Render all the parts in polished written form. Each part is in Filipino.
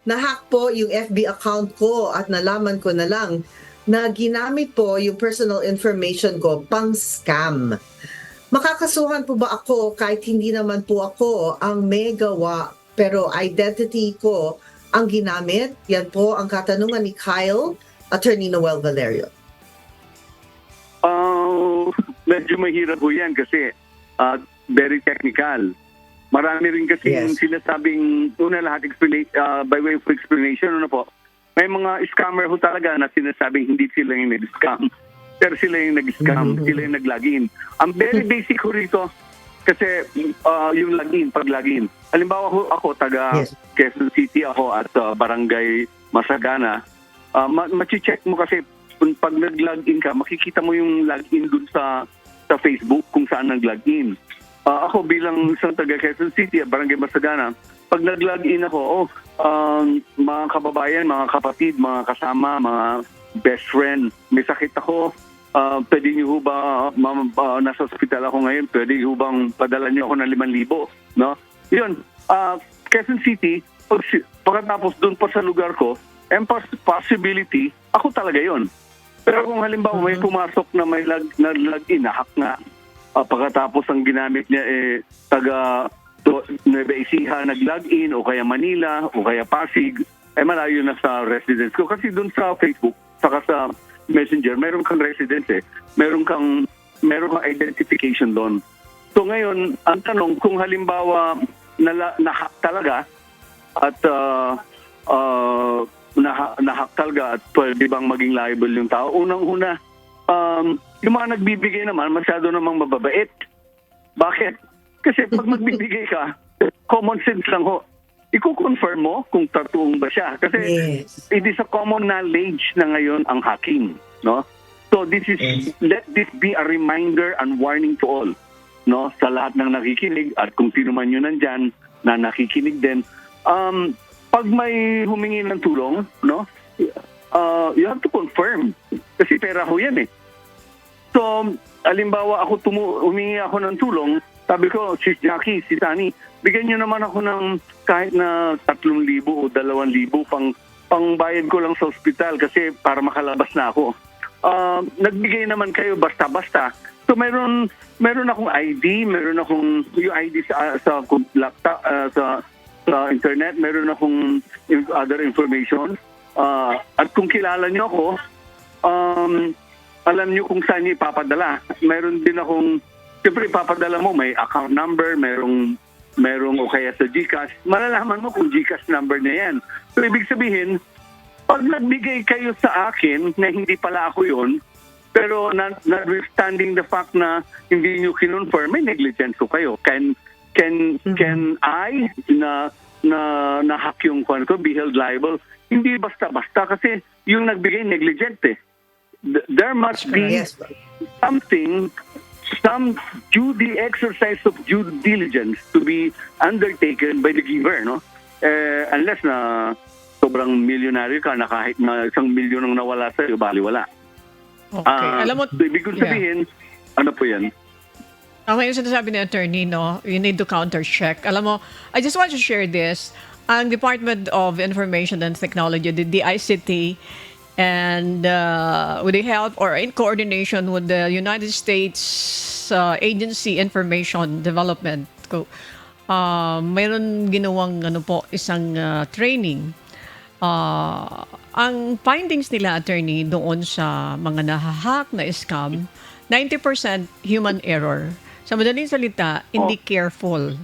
nahack po yung FB account ko at nalaman ko na lang na ginamit po yung personal information ko pang scam. Makakasuhan po ba ako kahit hindi naman po ako ang may gawa pero identity ko ang ginamit? Yan po ang katanungan ni Kyle, Attorney Noel Valerio. Medyo mahirap po yan kasi very technical. Marami rin kasi yung sinasabing, una lahat, by way of explanation, ano po, may mga scammer ho talaga na sinasabing hindi sila yung nag-scam. Pero sila yung nag-scam, sila yung nag-login. Ang very basic ho rito, kasi yung login, pag-login. Halimbawa ako, taga Quezon City ako at Barangay Masagana. Machi-check mo kasi pag nag-login ka, makikita mo yung login dun sa Facebook kung saan nag-login. Ako bilang isang taga Quezon City, Barangay Masagana, pag nag-login ako, mga kababayan, mga kapatid, mga kasama, mga best friend, may sakit ako, pwede niyo ba, nasa hospital ako ngayon, pwede niyo bang padala niyo ako ng 5,000, no? Yun, Quezon City, pagkatapos doon pa sa lugar ko, and possibility, ako talaga yon. Pero kung halimbawa may pumasok na may login, hack nga, pagkatapos ang ginamit niya taga Nueva Ecija nag-login o kaya Manila o kaya Pasig, malayo na sa residence ko. Kasi doon sa Facebook, saka sa Messenger, meron kang residence meron kang identification doon. So ngayon, ang tanong, kung halimbawa na-hack talaga at na-hack talaga at pwede bang maging liable yung tao? Unang-una, yung mga nagbibigay naman, masyado namang mababait. Bakit? Kasi pag magbibigay ka, common sense lang ho. Iko-confirm mo kung tatuong ba siya. Kasi it is a common knowledge na ngayon ang hacking. No? So let this be a reminder and warning to all. No? Sa lahat ng nakikinig at kung sino man yun nandyan na nakikinig din. Pag may humingi ng tulong, no? You have to confirm. Kasi pera ho yan So, alimbawa ako humingi ako ng tulong, sabi ko, Sis Jackie, si Tani, bigyan niyo naman ako ng kahit na 3,000 o 2,000 pang bayad ko lang sa ospital kasi para makalabas na ako. Nagbigay naman kayo basta-basta. So, meron akong ID, meron akong yung ID sa laptop, sa internet, meron akong other information. At kung kilala niyo ako, alam niyo kung saan niyo ipapadala. Meron din akong, siyempre ipapadala mo, may account number, merong o kaya sa GCash. Malalaman mo kung GCash number na yan. So, ibig sabihin, pag nagbigay kayo sa akin na hindi pala ako yun, pero notwithstanding the fact na hindi niyo kinonfirm, may negligence ko kayo. Can I na hack yung kwan ko, be held liable? Hindi basta-basta kasi yung nagbigay negligent There must be some exercise of due diligence to be undertaken by the giver, no? Unless na sobrang milyonaryo ka na kahit na 1 milyon ang nawala sa'yo, baliwala. Okay. Alam mo, ibig ko sabihin, ano po yan? Yung sinasabi ni attorney, no, you need to counter-check. Alam mo, I just want to share this. Ang Department of Information and Technology, the DICT, and with the help or in coordination with the United States Agency Information Development, mayroon ginawang isang training. Ang findings nila, attorney, doon sa mga nahahack na scam, 90% human error. Sa madaling salita, hindi careful.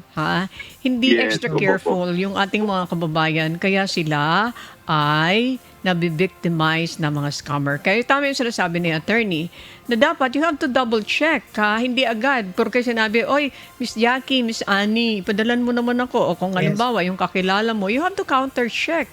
Hindi extra careful yung ating mga kababayan. Kaya sila ay nabibictimize na mga scammer. Kaya tama yung sinasabi ni attorney na dapat you have to double check. Hindi agad. Porque sinabi, oy, Miss Jackie, Miss Annie, padalan mo naman ako. O kung halimbawa, yung kakilala mo, you have to counter check.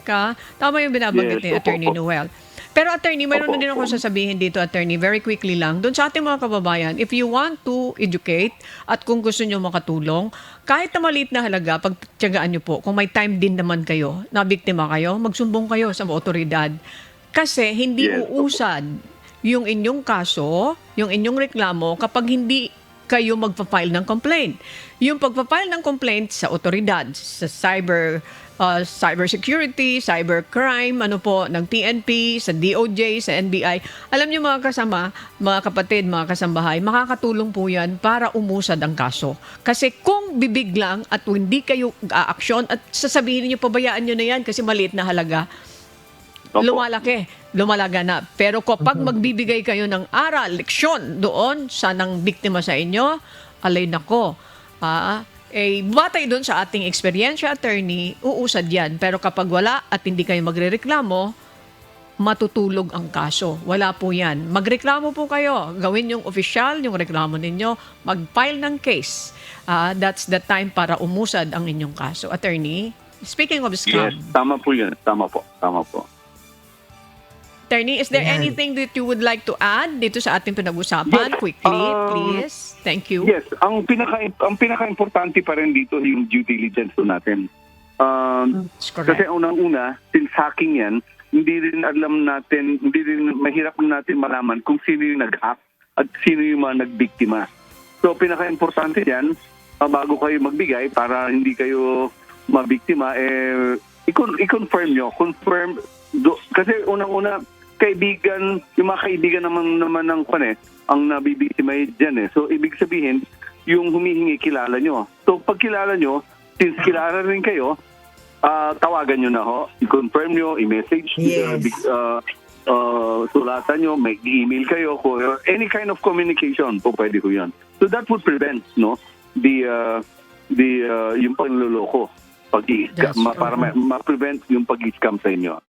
Tama yung binabanggit ni attorney Noel. Pero attorney, mayroon na din ako sasabihin dito, attorney, very quickly lang. Doon sa ating mga kababayan, if you want to educate at kung gusto nyo makatulong, kahit na maliit na halaga, pagtiyagaan nyo po, kung may time din naman kayo, na biktima kayo, magsumbong kayo sa otoridad. Kasi hindi uusad yung inyong kaso, yung inyong reklamo, kapag hindi kayo magpa-file ng complaint. Yung pagpa-file ng complaint sa otoridad, sa cybersecurity, cybercrime, ng PNP, sa DOJ, sa NBI. Alam niyo mga kasama, mga kapatid, mga kasambahay, makakatulong po yan para umusad ang kaso. Kasi kung bibig lang at hindi kayo aaksyon at sasabihin niyo pabayaan niyo na yan kasi maliit na halaga, lumalaganap. Pero kapag magbibigay kayo ng aral, leksyon doon sa nang biktima sa inyo, alay nako, batay doon sa ating experience, attorney, uusad yan. Pero kapag wala at hindi kayo magrereklamo, matutulog ang kaso. Wala po yan. Magreklamo po kayo. Gawin yung official, yung reklamo ninyo. Mag-file ng case. That's the time para umusad ang inyong kaso. Attorney, speaking of scam. Yes, tama po yun. Tama po. Attorney, is there anything that you would like to add dito sa ating pinag-usapan? Yes, Quickly, please. Thank you. Yes, ang pinaka-importante pa rin dito yung due diligence po natin. That's correct. Kasi unang-una, since hacking yan, hindi rin mahirap natin malaman kung sino yung nag-hack at sino yung mga nagbiktima. So pinaka-importante yan, bago kayo magbigay para hindi kayo mabiktima, i-confirm nyo. Kasi unang-una, yung mga kaibigan naman ng ang nabibiktima dyan . So, ibig sabihin, yung humihingi, kilala nyo. So, pag kilala nyo, since kilala rin kayo, tawagan nyo na i-confirm nyo, i-message, sulatan nyo, may email kayo, or any kind of communication po pwede ko yan. So, that would prevent, yung panloloko, para ma-prevent yung pag-scam sa inyo.